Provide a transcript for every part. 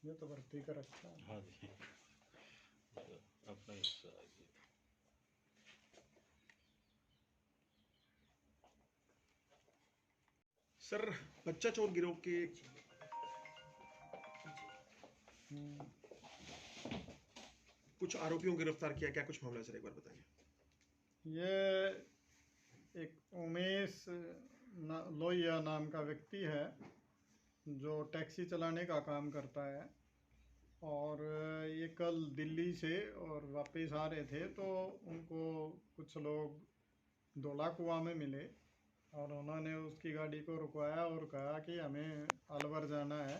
ये तो भर्ती का रखा है। हाँ जी, अपना हिस्सा है ये। सर, बच्चा चोर गिरोह के कुछ आरोपियों को गिरफ्तार किया, क्या कुछ मामला है सर, एक बार बताइए। ये एक उमेश लोहिया नाम का व्यक्ति है जो टैक्सी चलाने का काम करता है, और ये कल दिल्ली से और वापस आ रहे थे तो उनको कुछ लोग धौला कुआं में मिले और उन्होंने उसकी गाड़ी को रुकवाया और कहा कि हमें अलवर जाना है।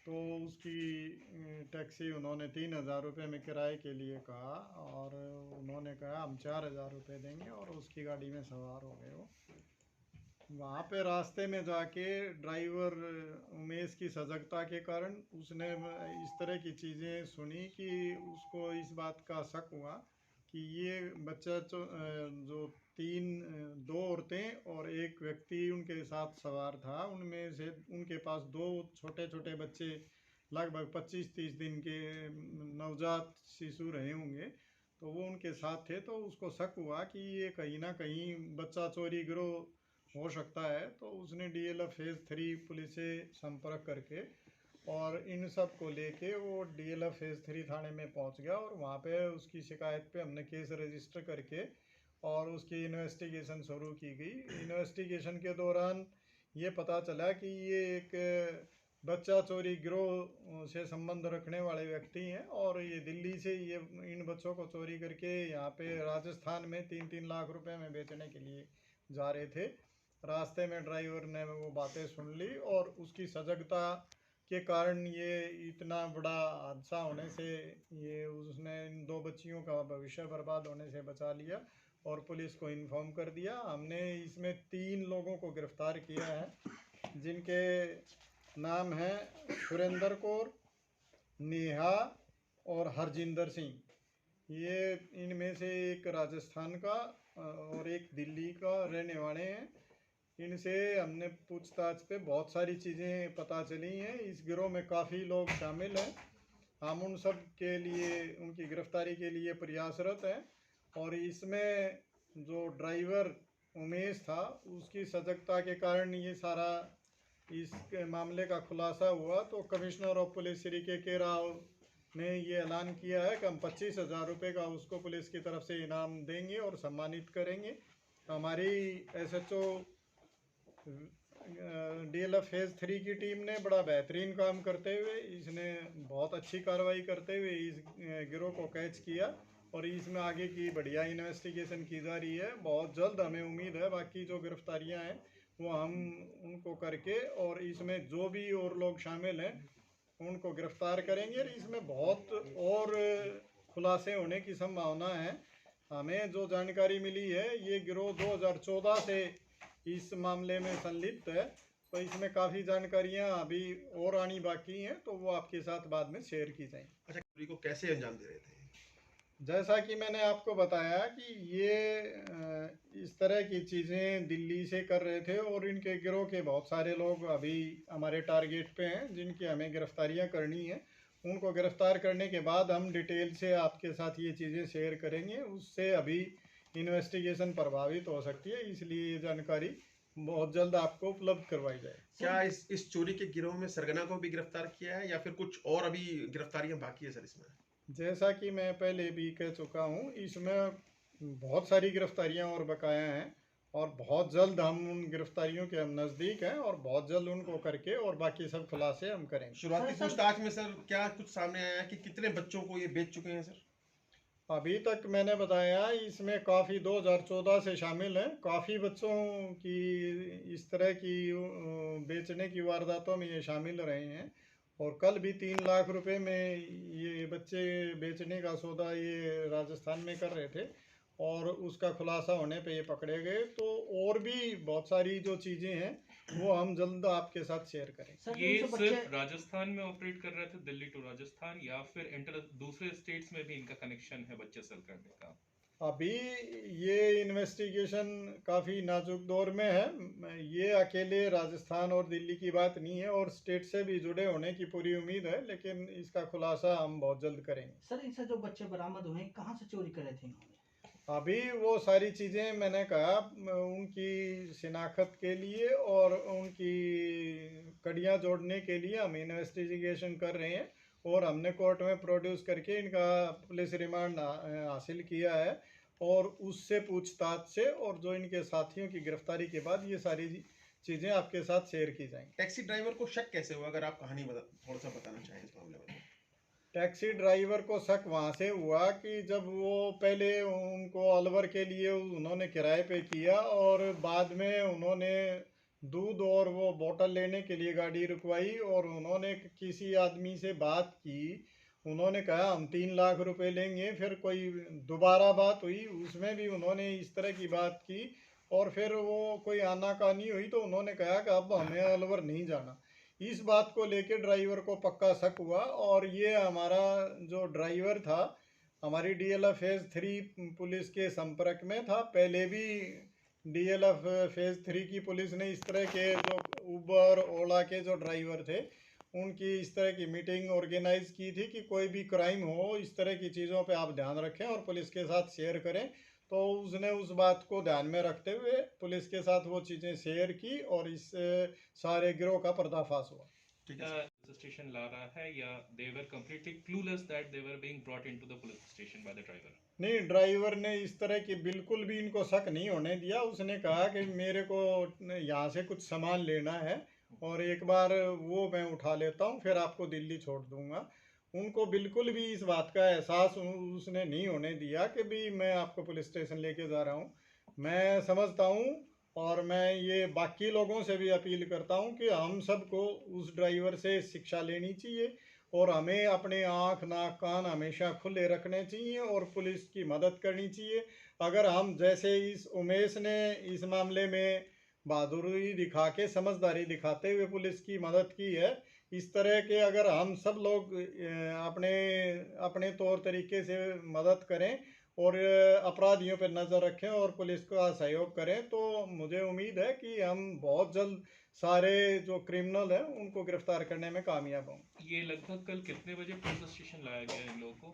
तो उसकी टैक्सी उन्होंने 3,000 रुपये में किराए के लिए कहा और उन्होंने कहा हम 4,000 रुपये देंगे, और उसकी गाड़ी में सवार हो गए वो। वहाँ पे रास्ते में जाके ड्राइवर उमेश की सजगता के कारण उसने इस तरह की चीज़ें सुनी कि उसको इस बात का शक हुआ कि ये बच्चा जो दो औरतें और एक व्यक्ति उनके साथ सवार था, उनमें से उनके पास दो छोटे छोटे बच्चे लगभग 25-30 दिन के नवजात शिशु रहे होंगे, तो वो उनके साथ थे। तो उसको शक हुआ कि ये कहीं ना कहीं बच्चा चोरी गिरोह हो सकता है। तो उसने DLF फेज़ 3 पुलिस से संपर्क करके और इन सब को लेके वो DLF फेज़ 3 थाने में पहुंच गया, और वहाँ पे उसकी शिकायत पे हमने केस रजिस्टर करके और उसकी इन्वेस्टिगेशन शुरू की गई। इन्वेस्टिगेशन के दौरान ये पता चला कि ये एक बच्चा चोरी गिरोह से संबंध रखने वाले व्यक्ति हैं, और ये दिल्ली से ये इन बच्चों को चोरी करके यहाँ पे राजस्थान में 3-3 लाख रुपए में बेचने के लिए जा रहे थे। रास्ते में ड्राइवर ने वो बातें सुन ली और उसकी सजगता के कारण ये इतना बड़ा हादसा होने से ये उसने इन दो बच्चियों का भविष्य बर्बाद होने से बचा लिया और पुलिस को इन्फॉर्म कर दिया। हमने इसमें 3 लोगों को गिरफ्तार किया है, जिनके नाम हैं सुरेंद्र कौर, नेहा और हरजिंदर सिंह। ये इनमें से एक राजस्थान का और एक दिल्ली का रहने वाले हैं। इनसे हमने पूछताछ पे बहुत सारी चीज़ें पता चली हैं। इस गिरोह में काफ़ी लोग शामिल हैं। हम उन सब के लिए उनकी गिरफ्तारी के लिए प्रयासरत हैं, और इसमें जो ड्राइवर उमेश था उसकी सजगता के कारण ये सारा इस मामले का खुलासा हुआ। तो कमिश्नर ऑफ पुलिस श्री के राव ने ये ऐलान किया है कि हम 25,000 रुपये का उसको पुलिस की तरफ से इनाम देंगे और सम्मानित करेंगे। हमारी SHO DLF फेज़ 3 की टीम ने बड़ा बेहतरीन काम करते हुए इसने बहुत अच्छी कार्रवाई करते हुए इस गिरोह को कैच किया, और इसमें आगे की बढ़िया इन्वेस्टिगेशन की जा रही है। बहुत जल्द हमें उम्मीद है बाकी जो गिरफ्तारियां हैं वो हम उनको करके और इसमें जो भी और लोग शामिल हैं उनको गिरफ्तार करेंगे, और इसमें बहुत और खुलासे होने की संभावना है। हमें जो जानकारी मिली है ये गिरोह 2014 से इस मामले में संलिप्त है, तो इसमें काफ़ी जानकारियां अभी और आनी बाकी हैं, तो वो आपके साथ बाद में शेयर की जाएंगी। अच्छा, चोरी को कैसे अंजाम दे रहे थे? जैसा कि मैंने आपको बताया कि ये इस तरह की चीज़ें दिल्ली से कर रहे थे, और इनके गिरोह के बहुत सारे लोग अभी हमारे टारगेट पे हैं जिनकी हमें गिरफ्तारियां करनी है। उनको गिरफ्तार करने के बाद हम डिटेल से आपके साथ ये चीज़ें शेयर करेंगे, उससे अभी इन्वेस्टिगेशन प्रभावित हो सकती है, इसलिए ये जानकारी बहुत जल्द आपको उपलब्ध करवाई जाए। क्या इस चोरी के गिरोह में सरगना को भी गिरफ्तार किया है या फिर कुछ और अभी गिरफ्तारियां बाकी है सर इसमें? जैसा कि मैं पहले भी कह चुका हूँ, इसमें बहुत सारी गिरफ्तारियां और बकाया हैं, और बहुत जल्द हम उन गिरफ्तारियों के हम नज़दीक हैं, और बहुत जल्द उनको करके और बाकी सब खुलासे हम करेंगे। शुरुआती पूछताछ में सर क्या कुछ सामने आया कि कितने बच्चों को ये बेच चुके हैं सर? अभी तक मैंने बताया इसमें काफ़ी 2014 से शामिल हैं, काफ़ी बच्चों की इस तरह की बेचने की वारदातों में ये शामिल रहे हैं, और कल भी 3 लाख रुपए में ये बच्चे बेचने का सौदा ये राजस्थान में कर रहे थे, और उसका खुलासा होने पे ये पकड़े गए। तो और भी बहुत सारी जो चीज़ें हैं वो हम जल्द आपके साथ शेयर करें। ये सिर्फ राजस्थान में ऑपरेट कर रहे थे, दिल्ली टू राजस्थान, या फिर इंटर दूसरे स्टेट्स में भी इनका कनेक्शन है बच्चे सेल करने का? अभी ये इन्वेस्टिगेशन काफ़ी नाजुक दौर में है। ये अकेले राजस्थान और दिल्ली की बात नहीं है और स्टेट से भी जुड़े होने की पूरी उम्मीद है, लेकिन इसका खुलासा हम बहुत जल्द करेंगे। सर, इनसे जो बच्चे बरामद हुए हैं, कहाँ से चोरी करे थे इन्होंने? अभी वो सारी चीज़ें मैंने कहा उनकी शिनाख्त के लिए और उनकी कड़ियाँ जोड़ने के लिए हम इन्वेस्टिगेशन कर रहे हैं और हमने कोर्ट में प्रोड्यूस करके इनका पुलिस रिमांड हासिल किया है और उससे पूछताछ से और जो इनके साथियों की गिरफ्तारी के बाद ये सारी चीज़ें आपके साथ शेयर की जाएंगी। टैक्सी ड्राइवर को शक कैसे हुआ, अगर आप कहानी थोड़ा सा बताना चाहें इस मामले में? टैक्सी ड्राइवर को शक वहाँ से हुआ कि जब वो पहले उनको अलवर के लिए उन्होंने किराए पे किया और बाद में उन्होंने दूध और वो बोतल लेने के लिए गाड़ी रुकवाई और उन्होंने किसी आदमी से बात की। उन्होंने कहा हम 3 लाख रुपए लेंगे, फिर कोई दोबारा बात हुई, उसमें भी उन्होंने इस तरह की बात की और फिर वो कोई आनाकानी हुई तो उन्होंने कहा कि अब हमें अलवर नहीं जाना। इस बात को लेके ड्राइवर को पक्का शक हुआ और ये हमारा जो ड्राइवर था हमारी डीएलएफ फेज़ 3 पुलिस के संपर्क में था। पहले भी डीएलएफ फेज़ 3 की पुलिस ने इस तरह के जो उबर ओला के जो ड्राइवर थे उनकी इस तरह की मीटिंग ऑर्गेनाइज की थी कि कोई भी क्राइम हो इस तरह की चीज़ों पे आप ध्यान रखें और पुलिस के साथ शेयर करें। तो उसने उस बात को ध्यान में रखते हुए पुलिस के साथ वो चीज़ें शेयर की और इस सारे गिरोह का पर्दाफाश हुआ। ठीक है। स्टेशन ला रहा है या they were completely clueless that they were being brought into the police station by the driver? नहीं, ड्राइवर ने इस तरह की बिल्कुल भी इनको शक नहीं होने दिया। उसने कहा कि मेरे को यहाँ से कुछ सामान लेना है और एक बार वो मैं उठा लेता हूँ, फिर आपको दिल्ली छोड़ दूँगा। उनको बिल्कुल भी इस बात का एहसास उसने नहीं होने दिया कि भी मैं आपको पुलिस स्टेशन लेके जा रहा हूँ। मैं समझता हूँ और मैं ये बाकी लोगों से भी अपील करता हूँ कि हम सबको उस ड्राइवर से शिक्षा लेनी चाहिए और हमें अपने आँख नाक कान हमेशा खुले रखने चाहिए और पुलिस की मदद करनी चाहिए। अगर हम जैसे इस उमेश ने इस मामले में बहादुरी दिखा के समझदारी दिखाते हुए पुलिस की मदद की है, इस तरह के अगर हम सब लोग अपने अपने तौर तरीके से मदद करें और अपराधियों पर नज़र रखें और पुलिस का सहयोग करें तो मुझे उम्मीद है कि हम बहुत जल्द सारे जो क्रिमिनल हैं उनको गिरफ्तार करने में कामयाब होंगे। ये लगभग कल कितने बजे पुलिस स्टेशन लाया गया इन लोगों को?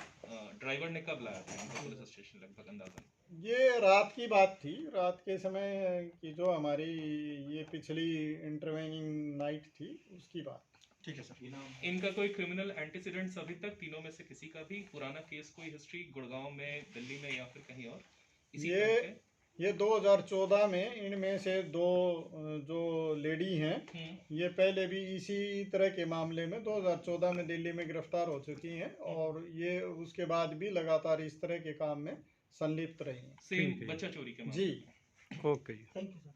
ड्राइवर ने कब लाया था इनको पुलिस स्टेशन, लगभग अंदाजन? ये रात की बात थी, रात के समय की जो हमारी ये पिछली इंटरवेनिंग नाइट थी उसकी बात। ठीक है सर। इनका कोई क्रिमिनल एंटीसीडेंट्स अभी तक तीनों में से किसी का भी पुराना केस, कोई हिस्ट्री गुड़गांव में, दिल्ली में या फिर कहीं और? इसी ये क्रम के? ये 2014 में इनमें से 2 जो लेडी हैं ये पहले भी इसी तरह के मामले में 2014 में दिल्ली में गिरफ्तार हो चुकी हैं और ये उसके बाद भी लगातार इस तरह के काम में संलिप्त रही हैं। सेम बच्चा चोरी के मामले? जी। Thank you sir.